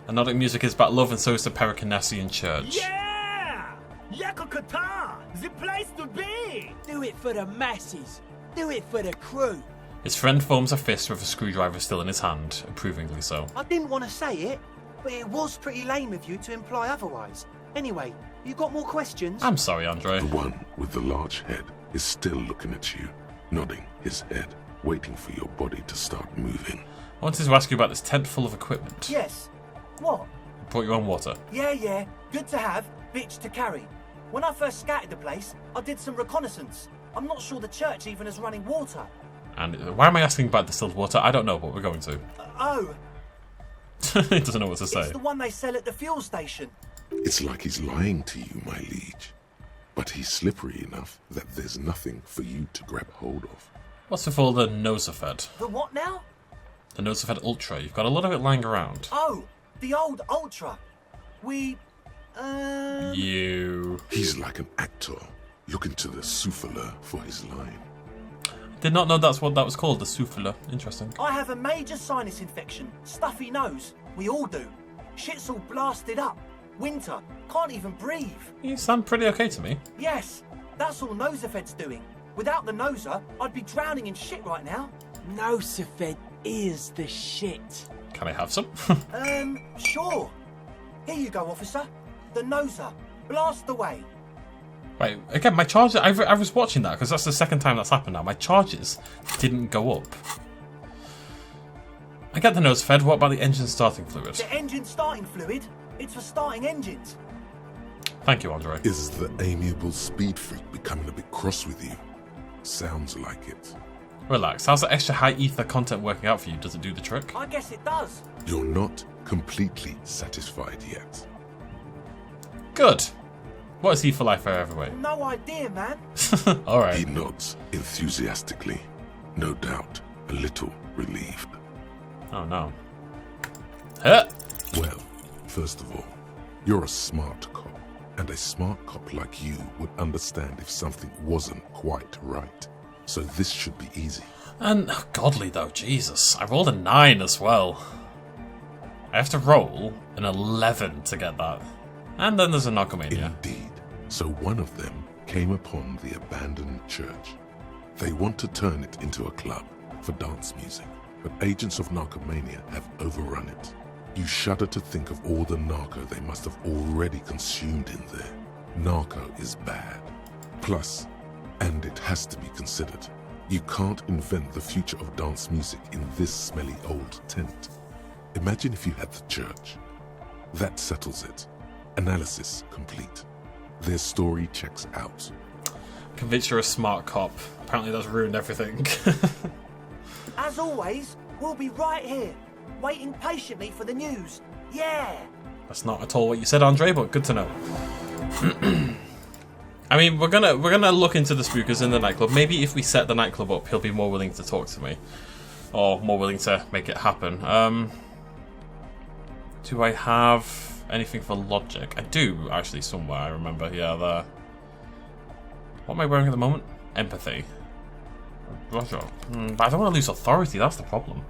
Anodic music is about love, and so is the Pericarnassian church. Yeah! Yakokata! The place to be! Do it for the masses. Do it for the crew. His friend forms a fist with a screwdriver still in his hand, approvingly so. I didn't want to say it, but it was pretty lame of you to imply otherwise. Anyway, you got more questions? I'm sorry, Andre. The one with the large head is still looking at you, nodding his head, waiting for your body to start moving. I wanted to ask you about this tent full of equipment. Yes. What? Brought you on water. Yeah. Good to have, bitch to carry. When I first scouted the place, I did some reconnaissance. I'm not sure the church even has running water. And why am I asking about distilled water? I don't know, but we're going to. He doesn't know what to say. It's the one they sell at the fuel station. It's like he's lying to you, my liege. But he's slippery enough that there's nothing for you to grab hold of. What's with all the Nosafed? The what now? The Nosafed Ultra. You've got a lot of it lying around. Oh, the old Ultra. You. He's like an actor, looking to the souffleur for his line. Did not know that's what that was called, the souffleur. Interesting. I have a major sinus infection. Stuffy nose. We all do. Shit's all blasted up. Winter. Can't even breathe. You sound pretty okay to me. Yes, that's all Nosafed's doing. Without the Noser, I'd be drowning in shit right now. Nosafed is the shit. Can I have some? Sure. Here you go, officer. The Noser. Blast away. Wait, again, my charges... I was watching that, because that's the second time that's happened now. My charges didn't go up. I get the nose fed. What about the engine starting fluid? The engine starting fluid? It's for starting engines. Thank you, Andre. Is the amiable speed freak becoming a bit cross with you? Sounds like it. Relax. How's the extra high ether content working out for you? Does it do the trick? I guess it does. You're not completely satisfied yet. Good. What is he for life forever way? No idea, man. He Alright. nods enthusiastically, no doubt a little relieved. Oh no. Huh. Well, first of all, you're a smart cop, and a smart cop like you would understand if something wasn't quite right. So this should be easy. And oh, godly though, Jesus. I rolled a 9 as well. I have to roll an 11 to get that. And then there's a Narcomania. Indeed. So one of them came upon the abandoned church. They want to turn it into a club for dance music, but agents of Narcomania have overrun it. You shudder to think of all the narco they must have already consumed in there. Narco is bad. Plus, and it has to be considered, you can't invent the future of dance music in this smelly old tent. Imagine if you had the church. That settles it. Analysis complete. Their story checks out. Convince you're a smart cop. Apparently that's ruined everything. As always, we'll be right here, waiting patiently for the news. Yeah! That's not at all what you said, Andre, but good to know. I mean, we're gonna look into the spookers in the nightclub. Maybe if we set the nightclub up, he'll be more willing to talk to me. Or more willing to make it happen. Do I have anything for logic? I do, actually, somewhere, I remember. Yeah, there. What am I wearing at the moment? Empathy. But I don't want to lose authority, that's the problem.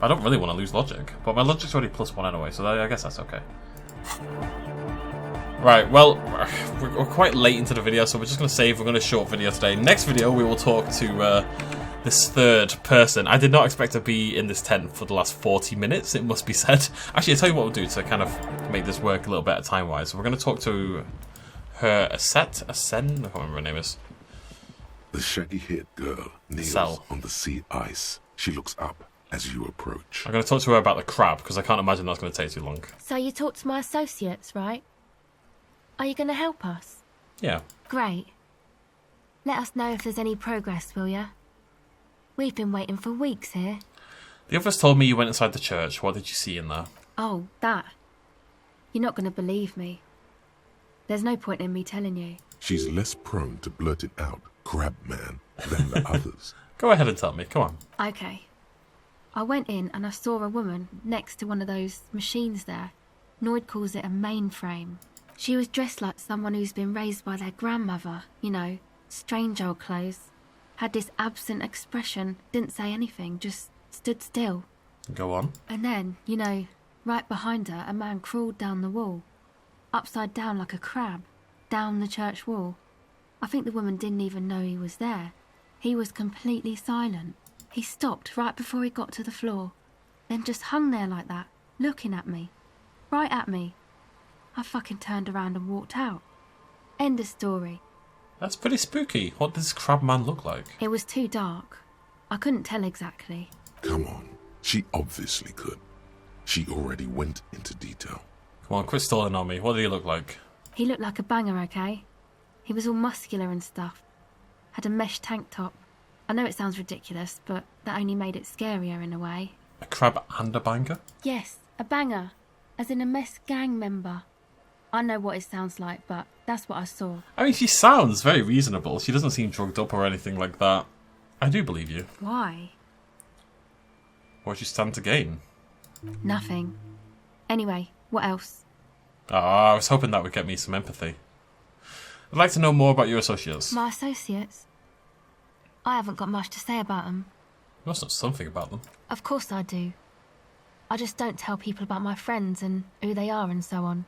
I don't really want to lose logic. But my logic's already +1 anyway, so I guess that's okay. Right, well, we're quite late into the video, so we're just going to save. We're going to short video today. Next video, we will talk to this third person. I did not expect to be in this tent for the last 40 minutes, it must be said. Actually, I'll tell you what we'll do to kind of make this work a little better time-wise. So we're going to talk to her, Ascend? I can't remember what her name is. The shaggy-haired girl kneels on the sea ice. She looks up as you approach. I'm going to talk to her about the crab, because I can't imagine that's going to take too long. So you talked to my associates, right? Are you going to help us? Yeah. Great. Let us know if there's any progress, will ya? We've been waiting for weeks here. The others told me you went inside the church. What did you see in there? Oh, that. You're not going to believe me. There's no point in me telling you. She's less prone to blurting out, "Crab man," than the others. Go ahead and tell me, come on. Okay. I went in and I saw a woman next to one of those machines there. Noid calls it a mainframe. She was dressed like someone who's been raised by their grandmother, you know, strange old clothes. Had this absent expression, didn't say anything, just stood still. Go on. And then, you know, right behind her, a man crawled down the wall. Upside down like a crab, down the church wall. I think the woman didn't even know he was there. He was completely silent. He stopped right before he got to the floor, then just hung there like that, looking at me. Right at me. I fucking turned around and walked out. End of story. That's pretty spooky. What does Crab Man look like? It was too dark. I couldn't tell exactly. Come on. She obviously could. She already went into detail. Come on, quit stalling on me. What did he look like? He looked like a banger, okay? He was all muscular and stuff. Had a mesh tank top. I know it sounds ridiculous, but that only made it scarier in a way. A crab and a banger? Yes, a banger. As in a mess gang member. I know what it sounds like, but that's what I saw. I mean, she sounds very reasonable. She doesn't seem drugged up or anything like that. I do believe you. Why? What do you stand to gain? Nothing. Anyway, what else? Ah, I was hoping that would get me some empathy. I'd like to know more about your associates. My associates? I haven't got much to say about them. You must know something about them. Of course I do. I just don't tell people about my friends and who they are and so on.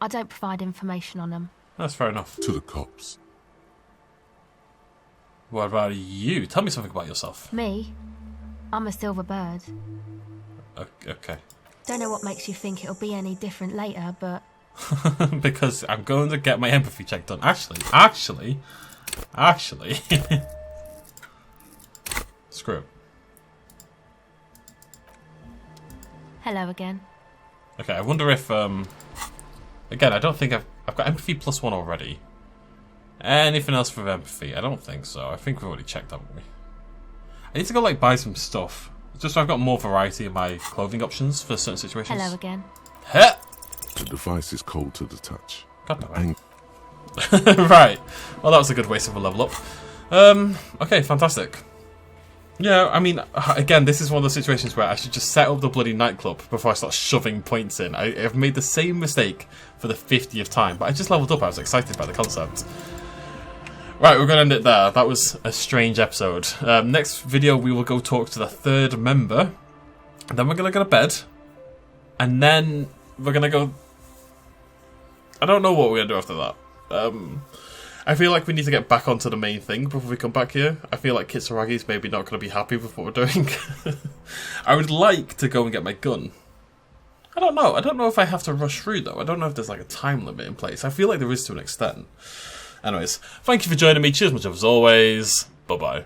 I don't provide information on them. That's fair enough. To the cops. What about you? Tell me something about yourself. Me? I'm a silver bird. Okay. Don't know what makes you think it'll be any different later, but... Because I'm going to get my empathy check done. Actually. Screw it. Hello again. Okay, I wonder if, again, I don't think I've got empathy +1 already. Anything else for empathy? I don't think so. I think we've already checked, haven't we? I need to go, like, buy some stuff. Just so I've got more variety in my clothing options for certain situations. Hello again. Heh! The device is cold to the touch. God damn it. Right. Well, that was a good waste of a level up. Okay, fantastic. Yeah, I mean, again, this is one of those situations where I should just set up the bloody nightclub before I start shoving points in. I've made the same mistake for the 50th time, but I just leveled up. I was excited by the concept. Right, we're going to end it there. That was a strange episode. Next video, we will go talk to the third member. And then we're going to go to bed. And then we're going to go... I don't know what we're going to do after that. I feel like we need to get back onto the main thing before we come back here. I feel like Kitsuragi's maybe not going to be happy with what we're doing. I would like to go and get my gun. I don't know. I don't know if I have to rush through, though. I don't know if there's like a time limit in place. I feel like there is to an extent. Anyways, thank you for joining me. Cheers much as always. Bye-bye.